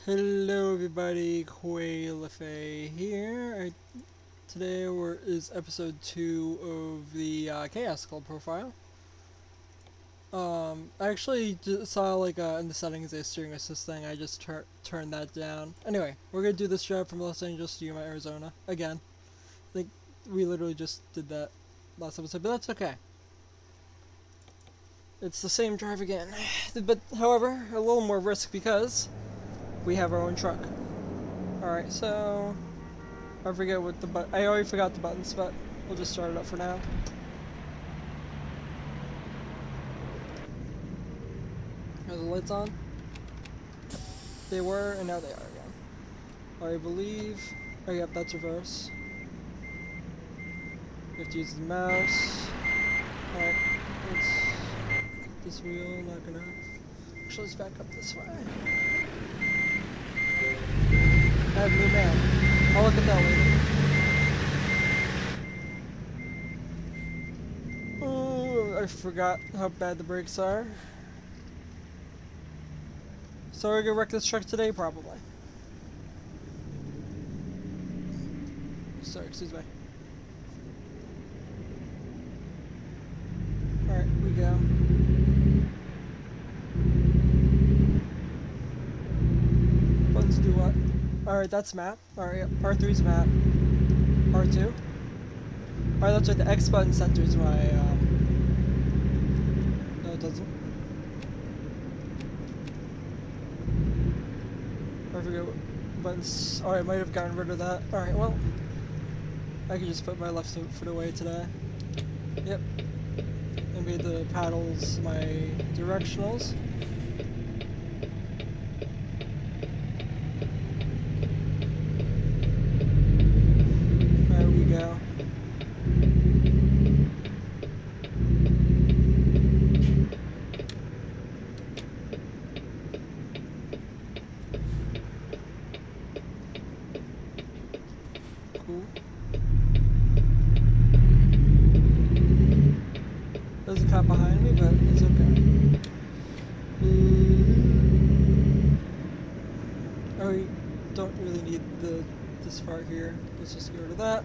Hello everybody, Quailafay here. Today is episode 2 of the Chaos Club profile. I actually just saw in the settings a steering assist thing, I just turned that down. Anyway, we're gonna do this drive from Los Angeles to Yuma, Arizona, again. I think we literally just did that last episode, but that's okay. It's the same drive again. But, however, a little more risk because we have our own truck. Alright, so I forget what I already forgot the buttons, but we'll just start it up for now. Are the lights on? They were, and now they are again. I believe... Oh, yep, that's reverse. We have to use the mouse. Alright, let's get this wheel, not gonna... Actually, let's back up this way. I have new man. I'll look at that later. Oh, I forgot how bad the brakes are. So we're gonna wreck this truck today, probably. Sorry, excuse me. Alright, we go. Buttons do what? Alright, that's map. Alright, yep. R3's map. R2? Alright, that's right, the X button centers my, No, it doesn't. I forget what buttons... Alright, might have gotten rid of that. Alright, well... I can just put my left foot away today. Yep. I made the paddles my directionals. There we go. Cool. There's a cop behind me, but it's okay. Oh, we don't really need this part here. Let's just get rid of that.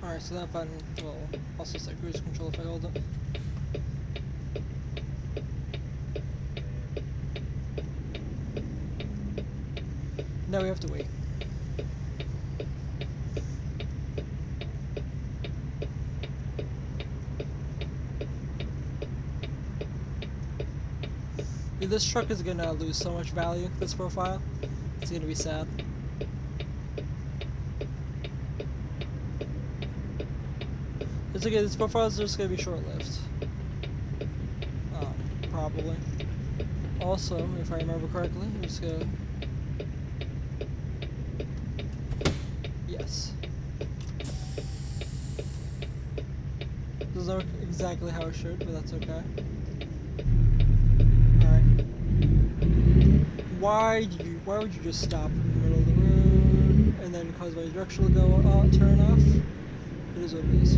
Alright, so that button will also set cruise control if I hold it. Now we have to wait. Dude, this truck is gonna lose so much value, this profile. It's gonna be sad. It's okay, this profile is just gonna be short-lived. Probably. Also, if I remember correctly, I'm just gonna... Yes. Doesn't look exactly how it should, but that's okay. Alright. Why would you just stop in the middle of the road and then cause my directional to go turn off? It is what it is.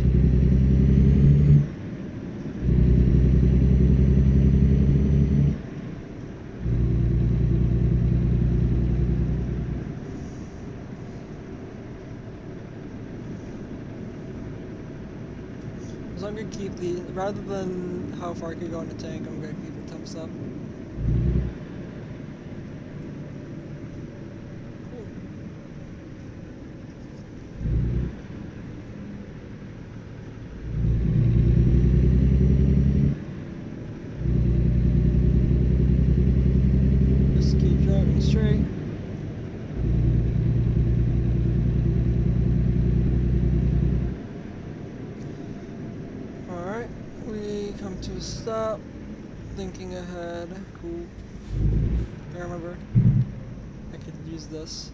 So I'm gonna keep rather than how far I could go in the tank, I'm gonna keep the temps up. Just keep driving straight. To a stop, thinking ahead, cool. I remember I could use this.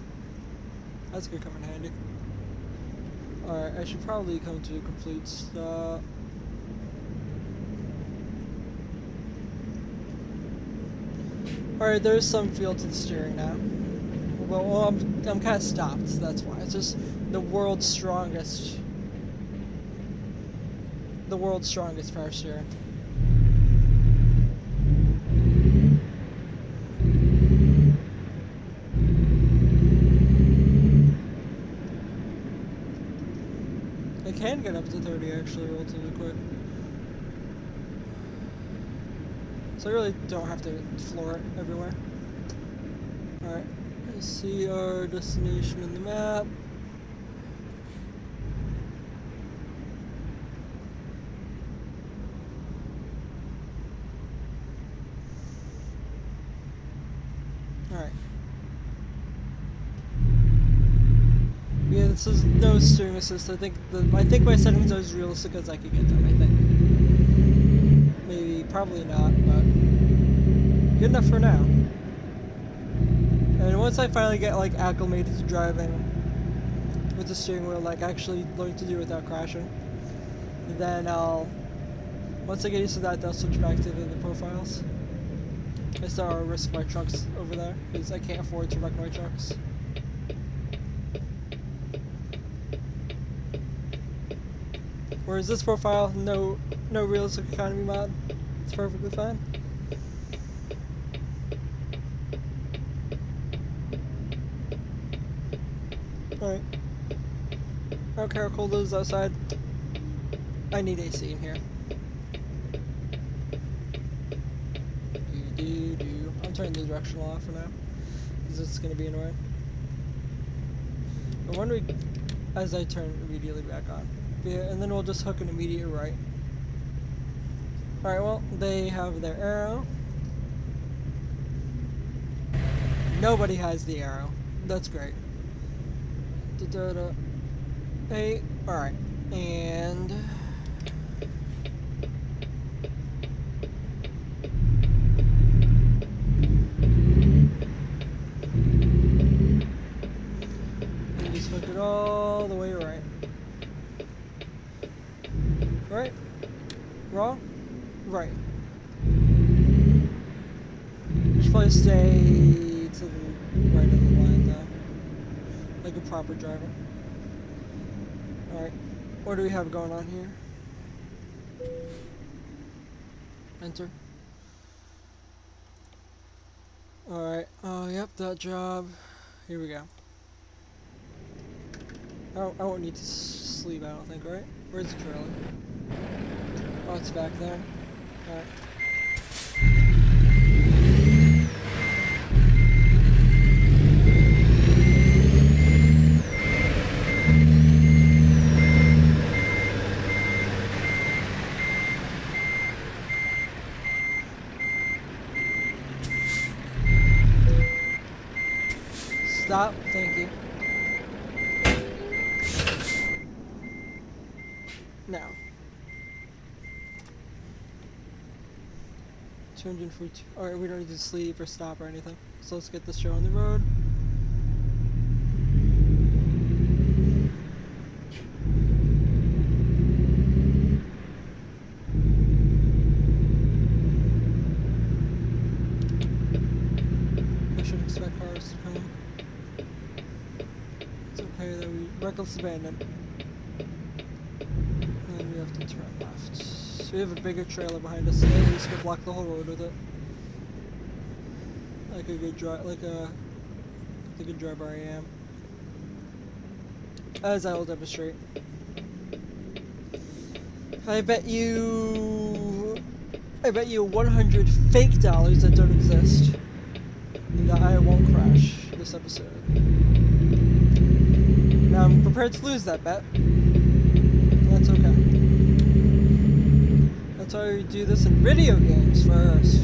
That's gonna come in handy. Alright, I should probably come to a complete stop. Alright, there's some feel to the steering now. Well, I'm kind of stopped. So that's why. It's just the world's strongest. The world's strongest power steering. It can get up to 30 actually relatively quick. So I really don't have to floor it everywhere. Alright, let's see our destination in the map. Alright. Yeah, this is no steering assist. I think my settings are as realistic as I could get them, I think. Maybe, probably not, but good enough for now. And once I finally get like acclimated to driving with the steering wheel, like actually learn to do it without crashing, then once I get used to that, I'll switch back to the profiles. I still risk my trucks over there because I can't afford to wreck my trucks. Whereas this profile, no realistic economy mod, it's perfectly fine. Alright. I don't care how cold it is outside. I need AC in here. I'm turning the directional off for now, because it's going to be annoying. But when as I turn immediately back on. Yeah, and then we'll just hook an immediate right. Alright, well, they have their arrow. Nobody has the arrow. That's great. Hey, alright. And just hook it all the way right. Right? Wrong? Right. Should probably stay to the right of the line though. Like a proper driver. Alright. What do we have going on here? Enter. Alright. Oh, yep, that job. Here we go. I won't need to sleep, I don't think, right? Where's the trailer? Oh, it's back there. Alright. Stop, thank you. Now. 242. Alright, we don't need to sleep or stop or anything. So let's get this show on the road. I should expect cars to come. It's okay that we reckless abandon. And then we have to turn left. So we have a bigger trailer behind us, so at least we can block the whole road with it. Like a good the good driver I am. As I will demonstrate. I bet you 100 fake dollars that don't exist that I won't crash this episode. Now I'm prepared to lose that bet. That's okay. That's why we do this in video games first.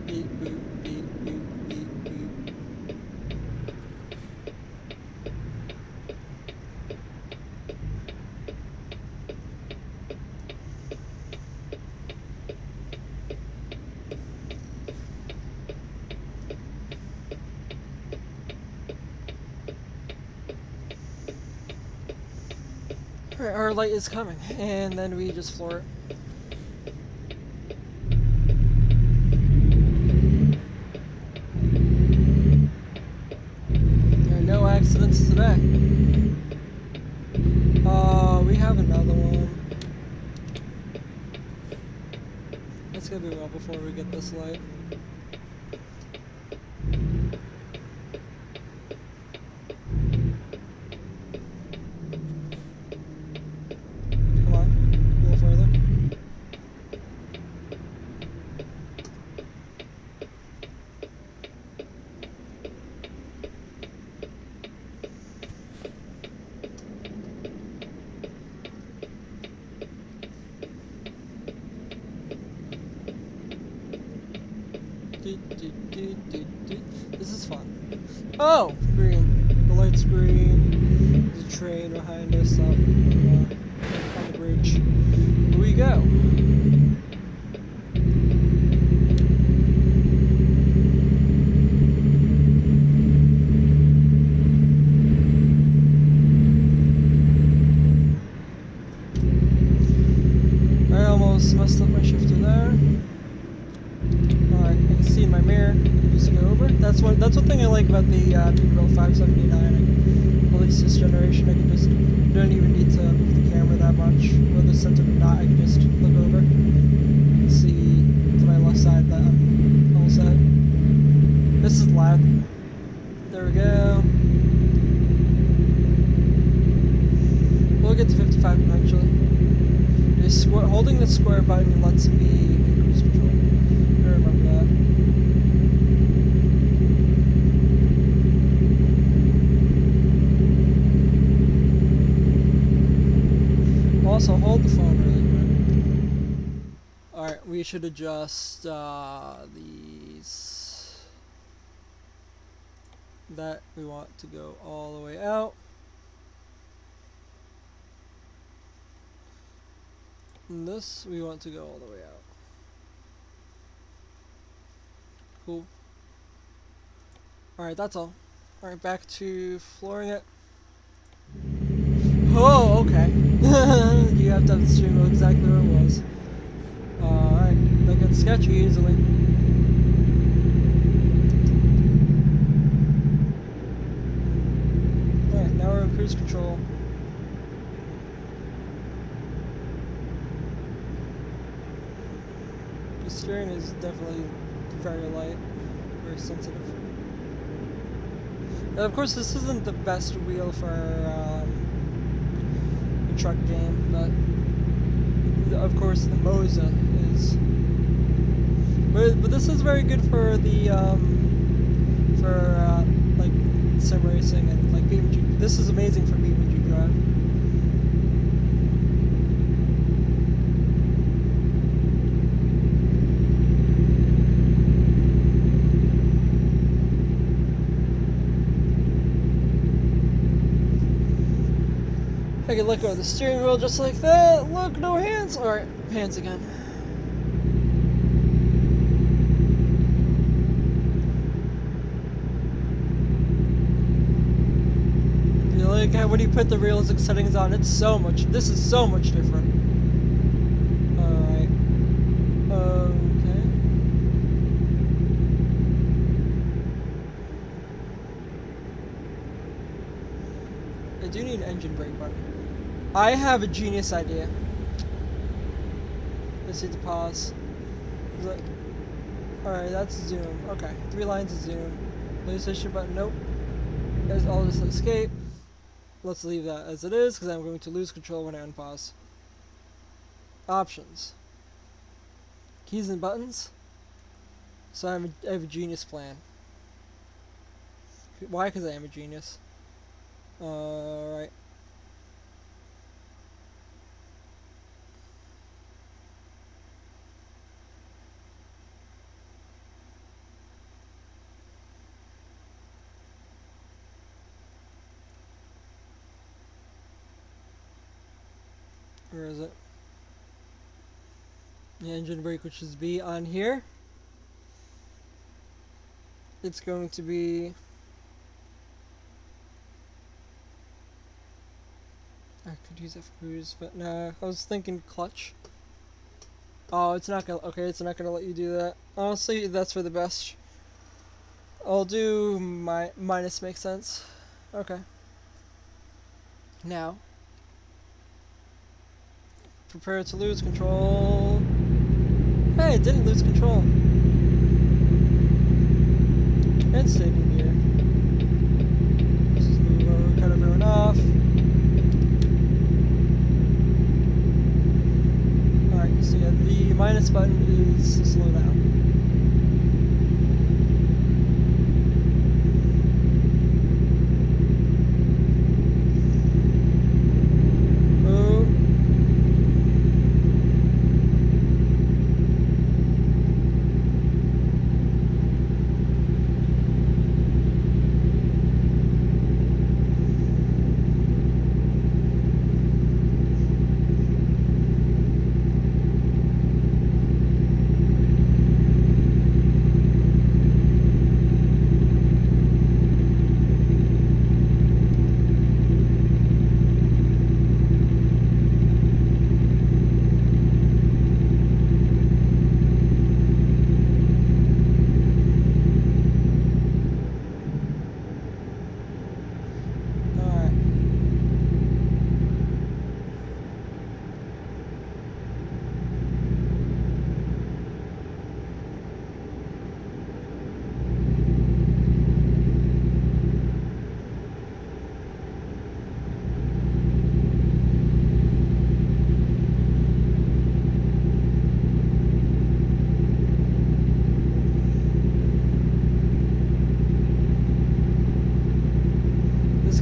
Beep, boop, beep, boop, beep, boop. Alright, our light is coming, and then we just floor it. There are no accidents today. We have another one. It's gonna be well before we get this light. Come on, a little further. This is fun. Oh, green. The light's green. There's a train behind us up on the bridge. Here we go. I almost messed up my shifter there. Alright, I can see in my mirror. Just go over. That's one thing I like about the Peterbilt 579. At least this generation, I can just don't even need to move the camera that much, whether centered or not. I can just look over and see to my left side that I'm all set. This is loud. There we go. We'll get to 55 eventually. Holding the square button lets me increase control. I remember that. Also, hold the phone really quick. Alright, we should adjust these. That we want to go all the way out. And this we want to go all the way out. Cool. Alright, that's all. Alright, back to flooring it. Oh, okay. You have to have the steering wheel exactly where it was. Alright, that gets sketchy easily. Alright, now we're in cruise control. The steering is definitely very light, very sensitive. And of course, this isn't the best wheel for a truck game, but of course the Moza is. But this is very good for the like sim racing and like BMG. This is amazing for BMG drive. I can let go of the steering wheel just like that. Look, no hands. Alright, hands again. You like how when you put the realistic settings on, it's so much. This is so much different. Alright. Okay. I do need an engine brake button. I have a genius idea. Let's hit the pause. Alright, that's zoom. Okay, 3 lines of zoom. PlayStation button, nope. There's all this escape. Let's leave that as it is, because I'm going to lose control when I unpause. Options. Keys and buttons. So I have a genius plan. Why? Because I am a genius. Alright. Where is it? The engine brake, which is B on here. It's going to be... Could use that for cruise, but nah. I was thinking clutch. Oh, it's not gonna. Okay, it's not gonna let you do that. Honestly, that's for the best. I'll do minus makes sense. Okay. Now, prepare to lose control. Hey, it didn't lose control. And staying here. This is me where we cut everyone off. Alright, so yeah, the minus button is to slow down.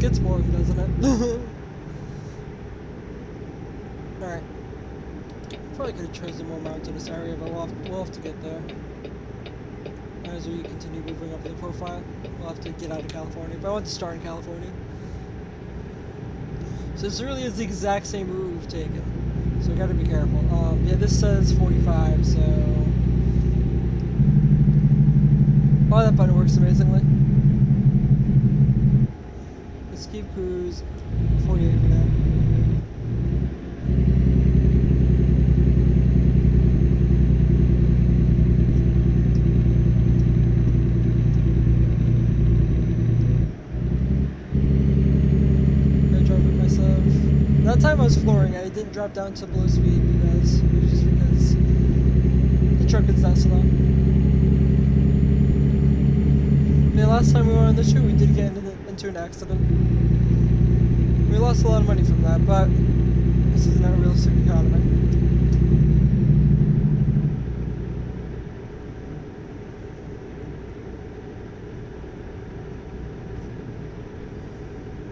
Gets boring, doesn't it? Alright. Probably could have chosen more mountainous area, but we'll have to get there. As we continue moving up the profile, we'll have to get out of California. But I want to start in California. So this really is the exact same route we've taken. So we gotta be careful. Yeah, this says 45, so... Oh, that button works amazingly. Keep cruise 48 for now. I drove it myself. That time I was flooring. I didn't drop down to below speed because the truck is that slow. The last time we were on the shoot, we did get into an accident. We lost a lot of money from that, but this is not a realistic economy.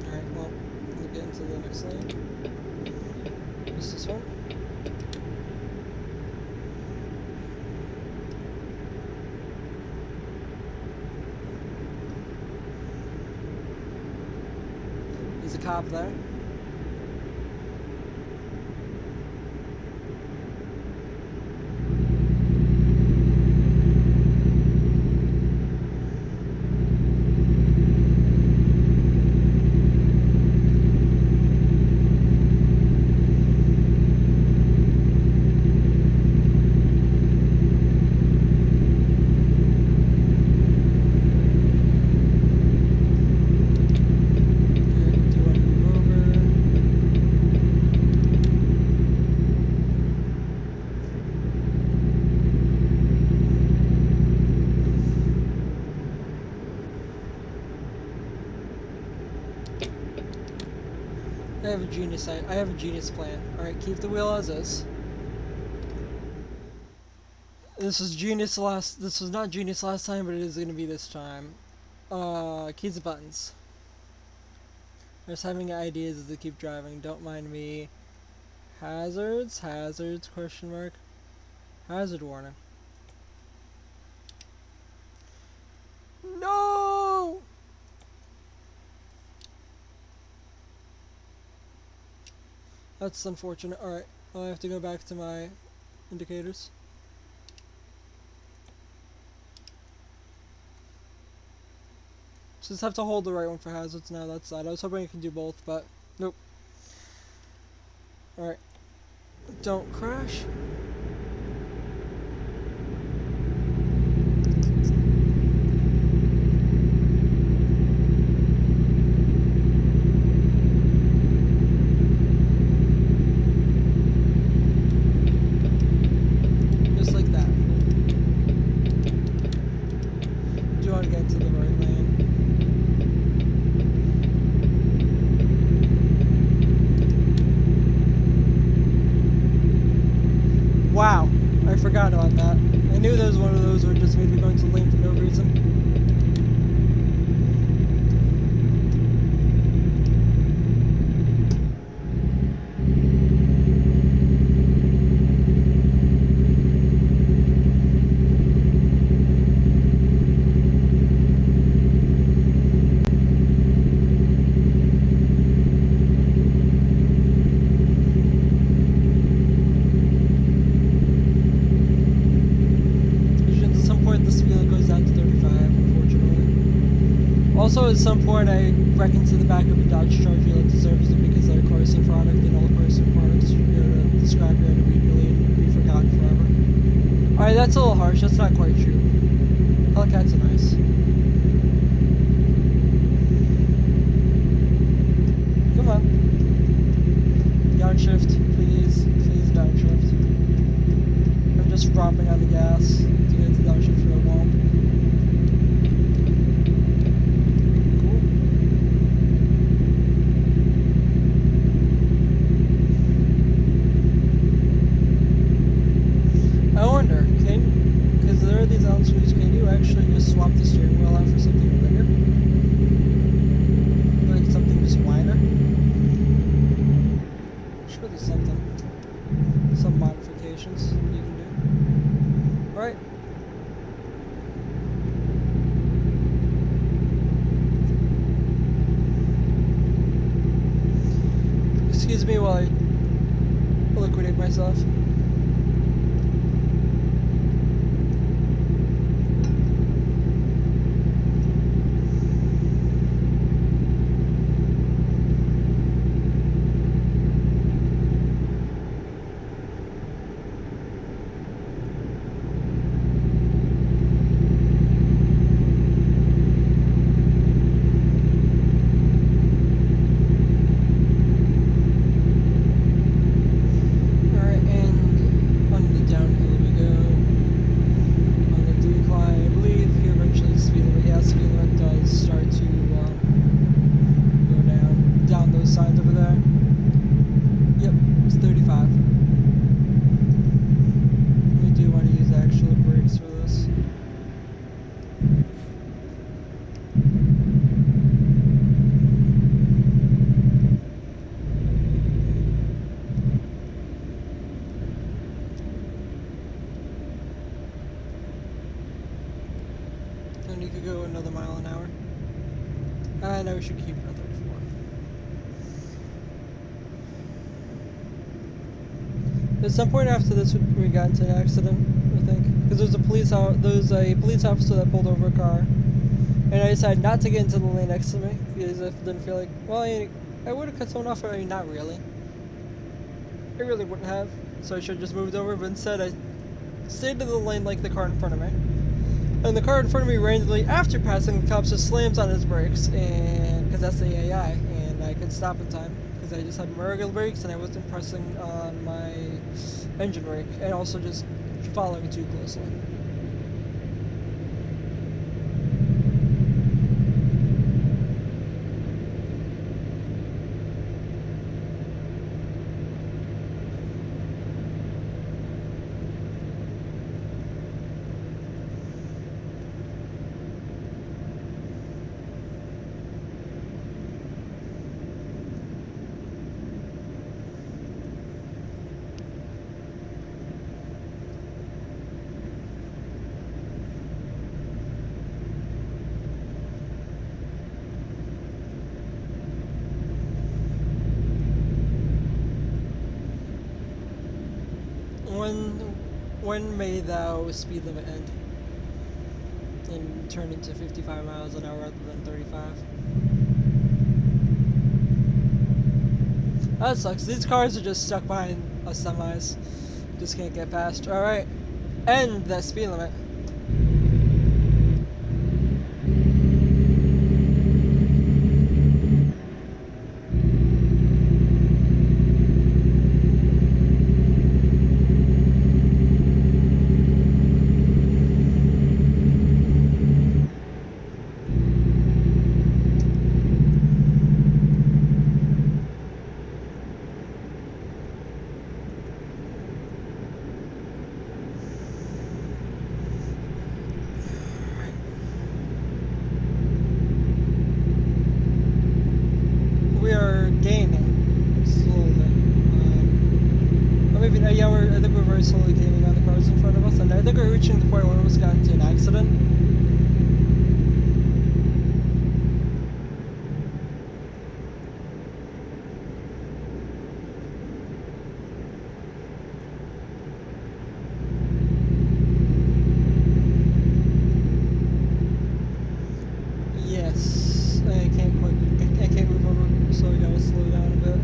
Alright, well, we'll get into the next lane. Is this one? There's a cop there. I have a genius plan. Alright, keep the wheel as is. This was not genius last time, but it is gonna be this time. Keys and buttons. Just having ideas as they keep driving, don't mind me. Hazards, question mark. Hazard warning. No! That's unfortunate. Alright, I have to go back to my indicators. Just have to hold the right one for hazards now, that's sad. I was hoping I could do both, but nope. Alright. Don't crash. Just like that. Do you want to get into the right lane? Wow, I forgot about that. I knew there was one of those where it just made me go into lane for no reason. Also, at some point, I reckon to the back of a Dodge Charger that deserves it because they're a Carson product, and all Carson products should go to the scrapyard immediately and be forgotten forever. Alright, that's a little harsh. That's not quite true. Hellcats are nice. Come on. Downshift, please. Please downshift. I'm just dropping on the gas to get to downshift for a while. Can you actually just swap the steering wheel out for something bigger? Like something just wider? Sure there's something. Some modifications you can do. Alright. Excuse me while I liquidate myself. And you could go another mile an hour. I know we should keep it at 34. At some point after this, we got into an accident, I think, because there was a police officer that pulled over a car, and I decided not to get into the lane next to me because I didn't feel like, well, I would have cut someone off, but I mean, not really. I really wouldn't have, so I should have just moved over, but instead I stayed in the lane like the car in front of me. And the car in front of me randomly, after passing the cops, just slams on his brakes, and because that's the AI, and I could stop in time because I just had my regular brakes and I wasn't pressing on my engine brake, and also just following too closely. When may thou speed limit end and turn into 55 miles an hour rather than 35? That sucks. These cars are just stuck behind us semis. Just can't get past. Alright. End that speed limit. We are gaining slowly. Yeah, I think we're very slowly gaining on the cars in front of us, and I think we're reaching the point where we almost got into an accident. Yes, I can't move over, so I gotta slow down a bit.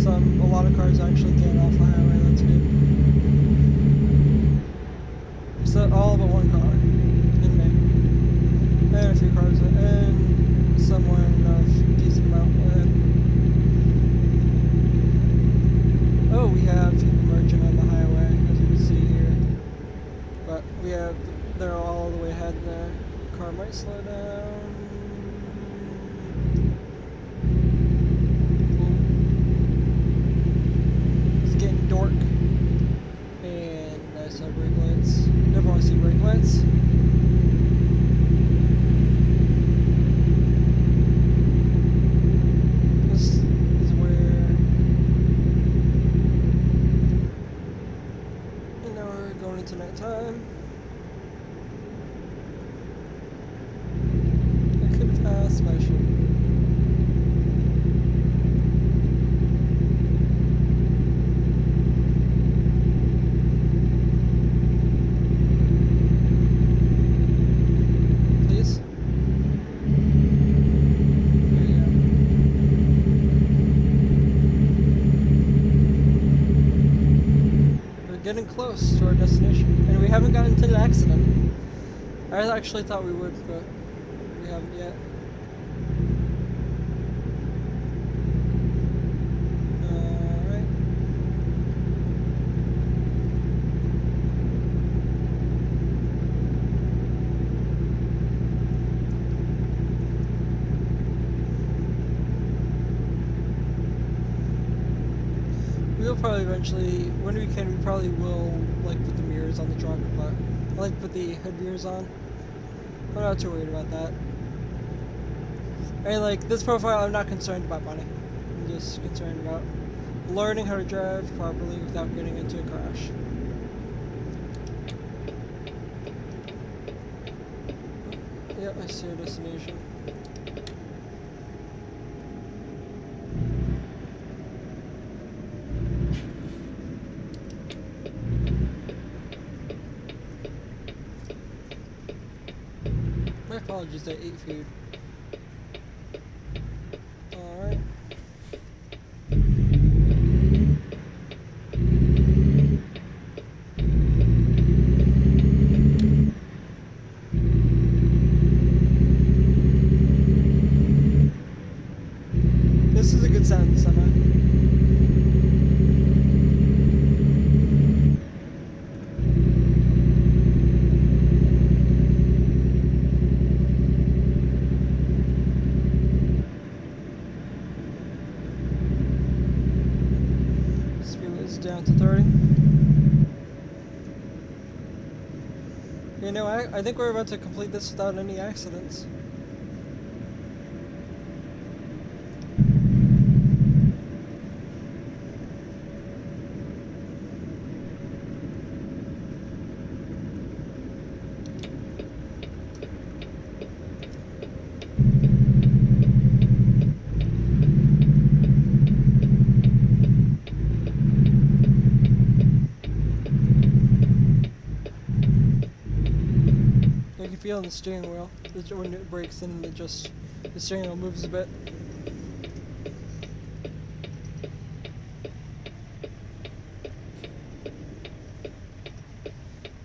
A lot of cars actually getting off the highway, that's good. So all but one car, and me. And a few cars, and somewhere enough, decent amount ahead. Oh, we have people merging on the highway, as you can see here. But they're all the way ahead there. Car might slow down. Dork. And nice brake lights. Never want to see brake lights. This is where, you know, we're going into nighttime. I could pass my ship. Getting close to our destination, and we haven't gotten into an accident. I actually thought we would, but we haven't yet. Alright. We'll probably eventually, when we can, we probably will, like, put the mirrors on the truck, but I like put the head mirrors on. I'm not too worried about that. And, like, this profile, I'm not concerned about money. I'm just concerned about learning how to drive properly without getting into a crash. Yep, I see our destination. My apologies, I ate food. Alright. This is a good sound semi. Down to 30. You know, I think we're about to complete this without any accidents. I can feel in the steering wheel. When it breaks in, the steering wheel moves a bit.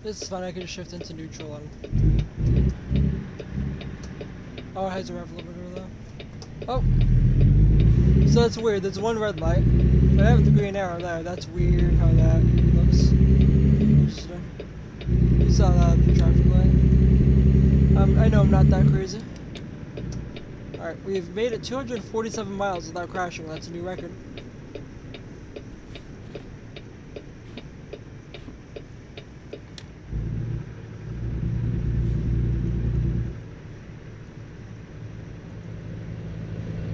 This is fun, I can just shift into neutral and... Oh, it has a rev limiter though. Oh! So that's weird, there's one red light. But I have the green arrow there, that's weird how that looks. Interesting. You saw that at the traffic light. I know I'm not that crazy. Alright, we've made it 247 miles without crashing, that's a new record.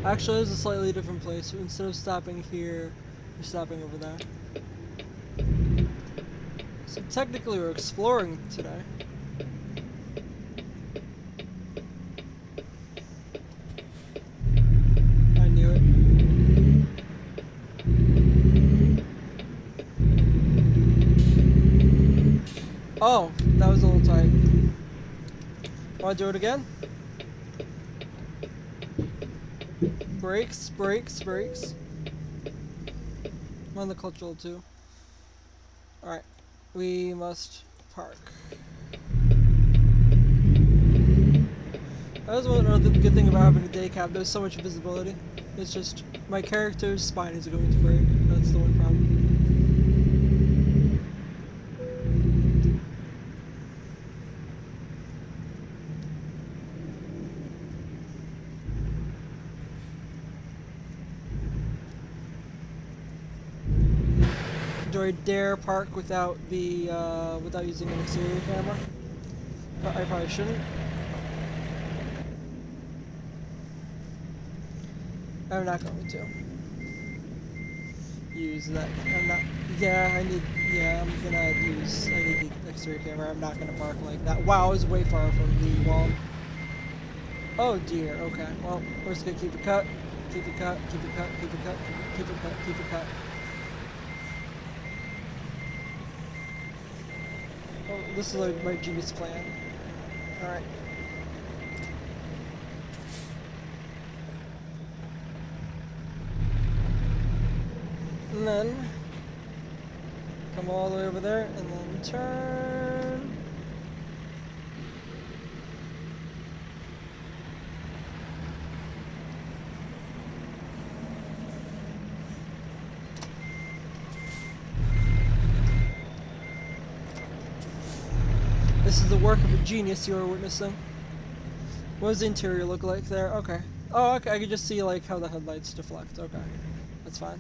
Actually, it's a slightly different place. Instead of stopping here, we're stopping over there. So technically we're exploring today. I knew it. Oh, that was a little tight. Wanna do it again? Brakes, brakes, brakes. I'm on the clutch roll too. Alright, we must park. That was one other good thing about having a day cab, there's so much visibility. It's just, my character's spine is going to break. That's the one problem. Do I dare park without the without using an exterior camera? But I probably shouldn't. I'm not going to use that. I'm not. Yeah, I need. Yeah, I'm gonna use. I need the exterior camera. I'm not gonna park like that. Wow, I was way far from the wall. Oh dear. Okay. Well, we're just gonna keep it cut. Keep it cut. Keep it cut. Keep it cut. Keep it cut. Keep it cut. Oh, this is like my genius plan. All right. And then come all the way over there and then turn. This is the work of a genius you are witnessing. What does the interior look like there? Okay. Oh, okay, I can just see like how the headlights deflect. Okay. That's fine.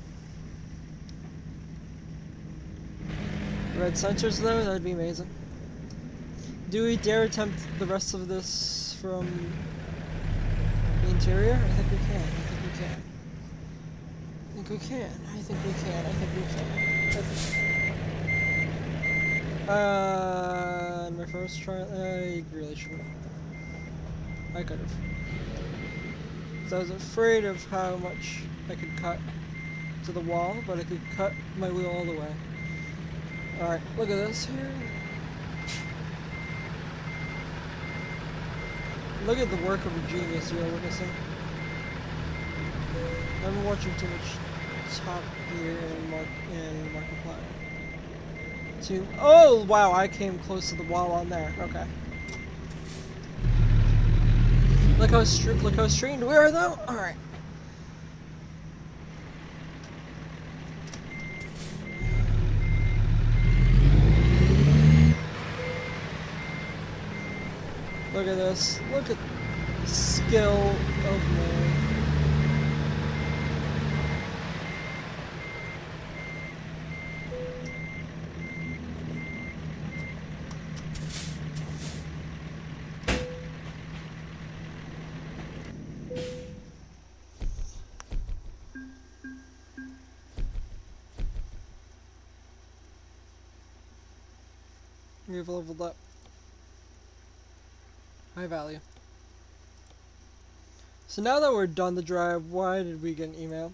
Red sensors though, that'd be amazing. Do we dare attempt the rest of this from the interior? I think we can. I think we can. I think we can. I think we can. I think we can. My first try. I really shouldn't. I could have. So I was afraid of how much I could cut to the wall, but I could cut my wheel all the way. Alright, look at this here. Look at the work of a genius you are witnessing. I've been watching too much Top Gear and Markiplier. Oh wow, I came close to the wall on there. Okay. Look how strained we are though. All right. Look at this. Look at the skill of man. We've leveled up. High value. So now that we're done the drive, why did we get an email?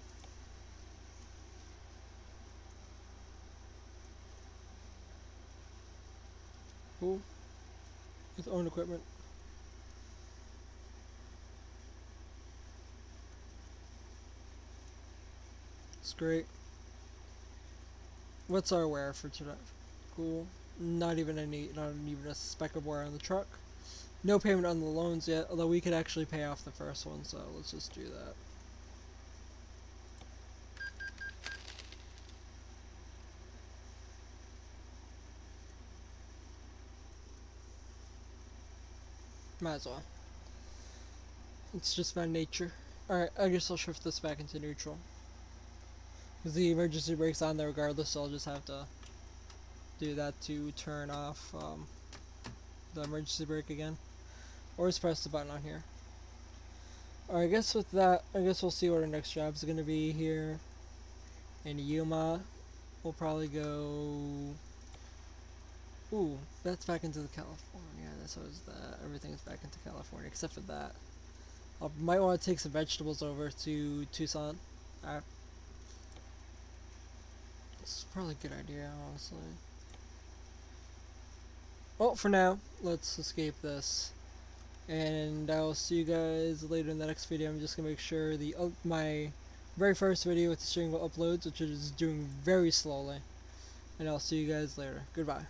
Who? With own equipment. It's great. What's our wear for today? Cool. Not even a speck of wear on the truck. No payment on the loans yet, although we could actually pay off the first one, so let's just do that. Might as well. It's just my nature. Alright, I guess I'll shift this back into neutral. Because the emergency brake's on there regardless, so I'll just have to do that to turn off the emergency brake again. Or just press the button on here. Alright, I guess with that, I guess we'll see what our next job is going to be here in Yuma. We'll probably go... Ooh, that's back into the California. That's always that. Everything's back into California except for that. I might want to take some vegetables over to Tucson. It's probably a good idea, honestly. Well, for now, let's escape this. And I'll see you guys later in the next video. I'm just going to make sure my very first video with the steering wheel uploads, which is doing very slowly. And I'll see you guys later. Goodbye.